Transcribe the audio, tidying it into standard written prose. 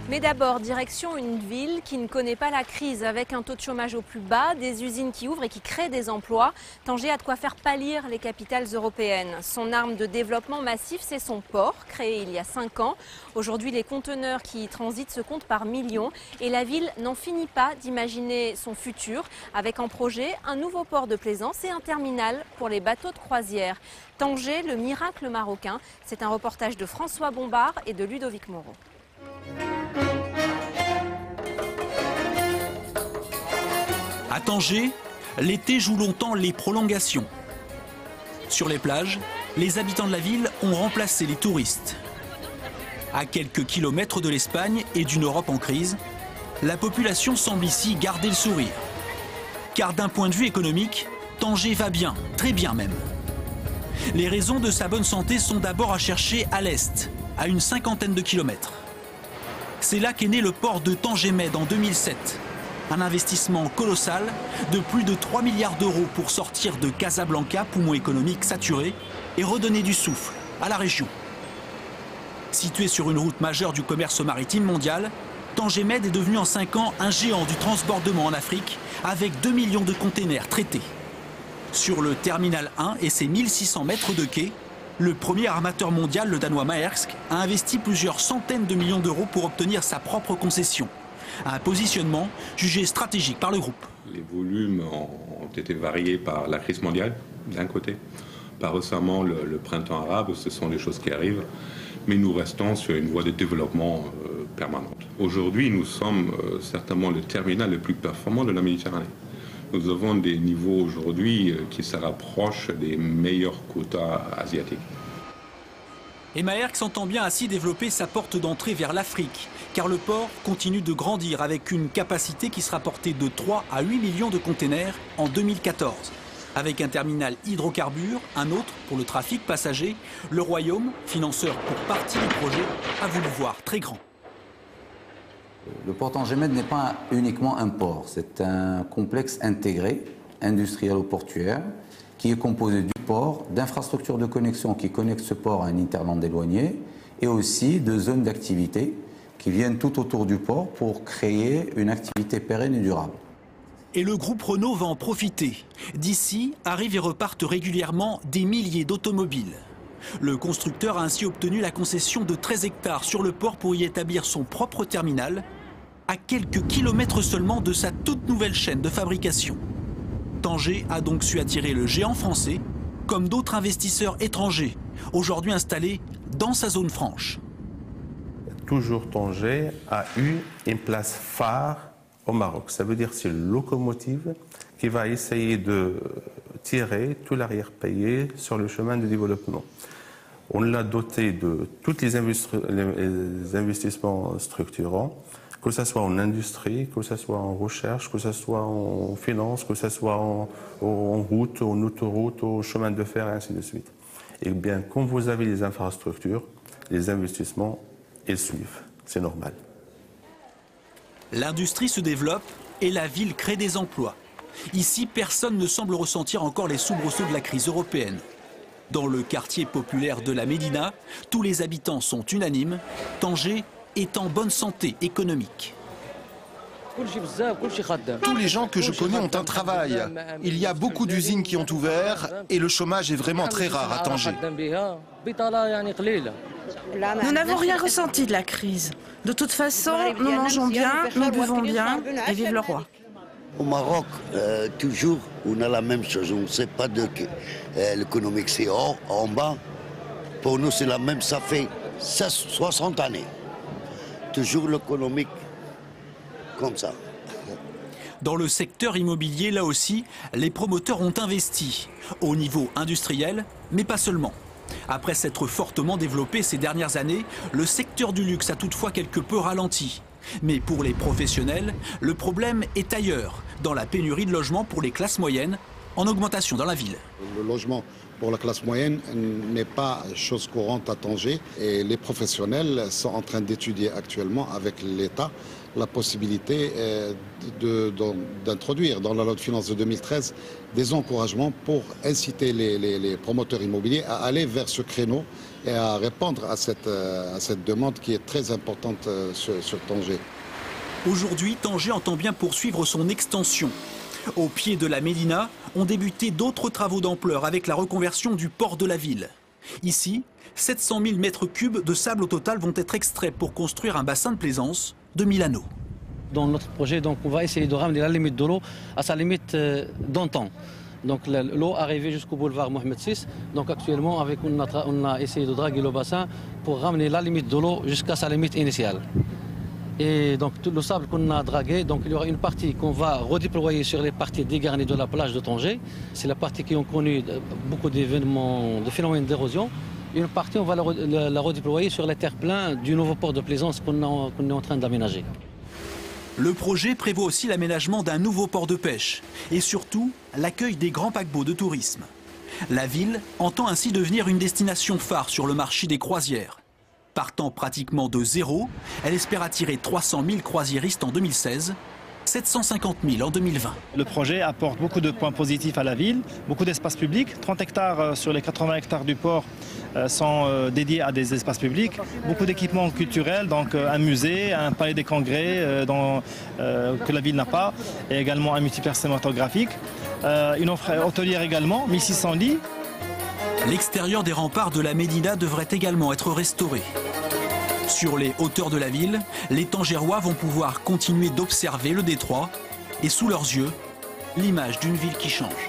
Mais d'abord, direction une ville qui ne connaît pas la crise, avec un taux de chômage au plus bas, des usines qui ouvrent et qui créent des emplois. Tanger a de quoi faire pâlir les capitales européennes. Son arme de développement massif, c'est son port, créé il y a 5 ans. Aujourd'hui, les conteneurs qui y transitent se comptent par millions. Et la ville n'en finit pas d'imaginer son futur, avec en projet un nouveau port de plaisance et un terminal pour les bateaux de croisière. Tanger, le miracle marocain, c'est un reportage de François Bombard et de Ludovic Moreau. À Tanger, l'été joue longtemps les prolongations. Sur les plages, les habitants de la ville ont remplacé les touristes. À quelques kilomètres de l'Espagne et d'une Europe en crise, la population semble ici garder le sourire. Car d'un point de vue économique, Tanger va bien, très bien même. Les raisons de sa bonne santé sont d'abord à chercher à l'est, à une 50aine de kilomètres. C'est là qu'est né le port de Tanger Med en 2007. Un investissement colossal de plus de 3 milliards d'euros pour sortir de Casablanca, poumon économique saturé, et redonner du souffle à la région. Situé sur une route majeure du commerce maritime mondial, Tanger Med est devenu en 5 ans un géant du transbordement en Afrique, avec 2 millions de containers traités. Sur le terminal 1 et ses 1600 mètres de quai, le premier armateur mondial, le danois Maersk, a investi plusieurs centaines de millions d'euros pour obtenir sa propre concession. Un positionnement jugé stratégique par le groupe. Les volumes ont été variés par la crise mondiale, d'un côté. Par récemment, le printemps arabe, ce sont des choses qui arrivent. Mais nous restons sur une voie de développement permanente. Aujourd'hui, nous sommes certainement le terminal le plus performant de la Méditerranée. Nous avons des niveaux aujourd'hui qui se rapprochent des meilleurs quotas asiatiques. Et Maersk s'entend bien ainsi développer sa porte d'entrée vers l'Afrique, car le port continue de grandir avec une capacité qui sera portée de 3 à 8 millions de containers en 2014. Avec un terminal hydrocarbures, un autre pour le trafic passager, le Royaume, financeur pour partie du projet, a voulu voir très grand. Le port Tanger Med n'est pas uniquement un port, c'est un complexe intégré, industriel ou portuaire, qui est composé du port, d'infrastructures de connexion qui connectent ce port à un hinterland éloigné, et aussi de zones d'activité qui viennent tout autour du port pour créer une activité pérenne et durable. Et le groupe Renault va en profiter. D'ici arrivent et repartent régulièrement des milliers d'automobiles. Le constructeur a ainsi obtenu la concession de 13 hectares sur le port pour y établir son propre terminal, à quelques kilomètres seulement de sa toute nouvelle chaîne de fabrication. Tanger a donc su attirer le géant français, comme d'autres investisseurs étrangers, aujourd'hui installés dans sa zone franche. Toujours Tanger a eu une place phare au Maroc. Ça veut dire que c'est une locomotive qui va essayer de tirer tout l'arrière-pays sur le chemin du développement. On l'a doté de tous les investissements structurants, que ce soit en industrie, que ce soit en recherche, que ce soit en finance, que ce soit en route, en autoroute, au chemin de fer, et ainsi de suite. Et bien, quand vous avez les infrastructures, les investissements, ils suivent. C'est normal. L'industrie se développe et la ville crée des emplois. Ici, personne ne semble ressentir encore les soubresauts de la crise européenne. Dans le quartier populaire de la Médina, tous les habitants sont unanimes. Tanger est en bonne santé économique. Tous les gens que je connais ont un travail. Il y a beaucoup d'usines qui ont ouvert et le chômage est vraiment très rare à Tanger. Nous n'avons rien ressenti de la crise. De toute façon, nous mangeons bien, nous buvons bien et vive le roi. Au Maroc, toujours, on a la même chose. On ne sait pas de l'économique, c'est haut, en bas. Pour nous, c'est la même, ça fait 60 années. Toujours l'économique comme ça. Dans le secteur immobilier, là aussi, les promoteurs ont investi, au niveau industriel, mais pas seulement. Après s'être fortement développé ces dernières années, le secteur du luxe a toutefois quelque peu ralenti. Mais pour les professionnels, le problème est ailleurs, dans la pénurie de logements pour les classes moyennes, en augmentation dans la ville. Le logement pour la classe moyenne n'est pas chose courante à Tanger et les professionnels sont en train d'étudier actuellement avec l'État la possibilité d'introduire dans la loi de finances de 2013 des encouragements pour inciter les promoteurs immobiliers à aller vers ce créneau et à répondre à cette demande qui est très importante sur Tanger. Aujourd'hui, Tanger entend bien poursuivre son extension. Au pied de la Médina, ont débuté d'autres travaux d'ampleur avec la reconversion du port de la ville. Ici, 700 000 mètres cubes de sable au total vont être extraits pour construire un bassin de plaisance de 1000 anneaux. Dans notre projet, donc, on va essayer de ramener la limite de l'eau à sa limite d'antan. Donc l'eau arrivée jusqu'au boulevard Mohamed VI. Donc actuellement, on a essayé de draguer le bassin pour ramener la limite de l'eau jusqu'à sa limite initiale. Et donc tout le sable qu'on a dragué, donc il y aura une partie qu'on va redéployer sur les parties dégarnies de la plage de Tanger. C'est la partie qui ont connu beaucoup d'événements, de phénomènes d'érosion. Une partie, on va la redéployer sur les terre-pleins du nouveau port de plaisance qu'on est en train d'aménager. Le projet prévoit aussi l'aménagement d'un nouveau port de pêche et surtout l'accueil des grands paquebots de tourisme. La ville entend ainsi devenir une destination phare sur le marché des croisières. Partant pratiquement de zéro, elle espère attirer 300 000 croisiéristes en 2016, 750 000 en 2020. Le projet apporte beaucoup de points positifs à la ville, beaucoup d'espaces publics. 30 hectares sur les 80 hectares du port sont dédiés à des espaces publics. Beaucoup d'équipements culturels, donc un musée, un palais des congrès que la ville n'a pas, et également un multiplex cinématographique. Une offre hôtelière également, 1600 lits. L'extérieur des remparts de la Médina devrait également être restauré. Sur les hauteurs de la ville, les Tangérois vont pouvoir continuer d'observer le détroit et sous leurs yeux, l'image d'une ville qui change.